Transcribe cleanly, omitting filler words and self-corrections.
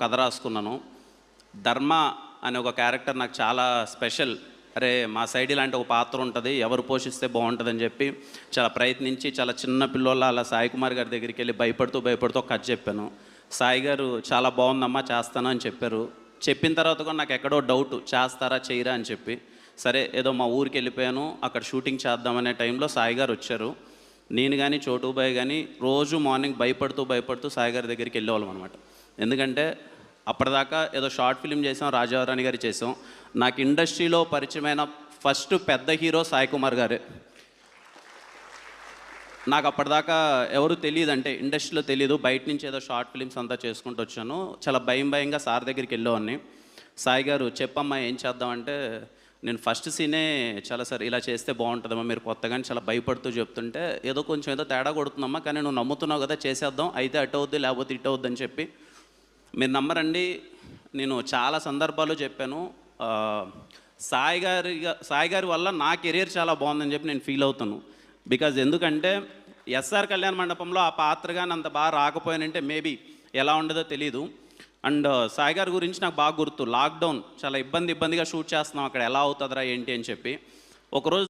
కథ రాసుకున్నాను. ధర్మ అనే ఒక క్యారెక్టర్ నాకు చాలా స్పెషల్. అరే మా సైడ్ ఇలాంటి ఒక పాత్ర ఉంటుంది, ఎవరు పోషిస్తే బాగుంటుందని చెప్పి చాలా ప్రయత్నించి చాలా చిన్న పిల్లోళ్ళ అలా సాయి కుమార్ గారి దగ్గరికి వెళ్ళి భయపడుతూ ఒక కథ చెప్పాను. సాయి గారు చాలా బాగుందమ్మా చేస్తాను అని చెప్పారు. చెప్పిన తర్వాత కూడా నాకు ఎక్కడో డౌట్, చేస్తారా చేయరా అని చెప్పి సరే ఏదో మా ఊరికి వెళ్ళిపోయాను. అక్కడ షూటింగ్ చేద్దామనే టైంలో సాయి గారు వచ్చారు. నేను కానీ చోటుబాయ్ కానీ రోజు మార్నింగ్ భయపడుతూ సాయి గారి దగ్గరికి వెళ్ళేవాళ్ళం అనమాట. ఎందుకంటే అప్పటిదాకా ఏదో షార్ట్ ఫిల్మ్ చేసాం, రాజారాణి గారి చేసాం. నాకు ఇండస్ట్రీలో పరిచయమైన ఫస్ట్ పెద్ద హీరో సాయి కుమార్ గారే. నాకు అప్పటిదాకా ఎవరు తెలియదు, అంటే ఇండస్ట్రీలో తెలియదు. బయట నుంచి ఏదో షార్ట్ ఫిల్మ్స్ అంతా చేసుకుంటూ వచ్చాను. చాలా భయంగా సార్ దగ్గరికి వెళ్ళేవాడిని. సాయి గారు చెప్పమ్మా ఏం చేద్దామంటే, నేను ఫస్ట్ సీనే చాలా సార్ ఇలా చేస్తే బాగుంటుందమ్మా, మీరు కొత్తగానే చాలా భయపడుతూ చెప్తుంటే ఏదో తేడా కొడుతుందమ్మా, కానీ నువ్వు నమ్ముతున్నావు కదా చేసేద్దాం, అయితే అటు అవుద్ది లేకపోతే ఇటు అవుద్ది అని చెప్పి. మీరు నమ్మరండి, నేను చాలా సందర్భాల్లో చెప్పాను. సాయి గారి వల్ల నా కెరీర్ చాలా బాగుందని చెప్పి నేను ఫీల్ అవుతాను. బికాజ్ ఎందుకంటే ఎస్ఆర్ కళ్యాణ మండపంలో ఆ పాత్ర కానీ అంత బాగా రాకపోయానంటే మేబీ ఎలా ఉండదో తెలీదు. అండ్ సాయి గారి గురించి నాకు బాగా గుర్తు, లాక్డౌన్ చాలా ఇబ్బందిగా షూట్ చేస్తున్నాం, అక్కడ ఎలా అవుతుందిరా ఏంటి అని చెప్పి ఒకరోజు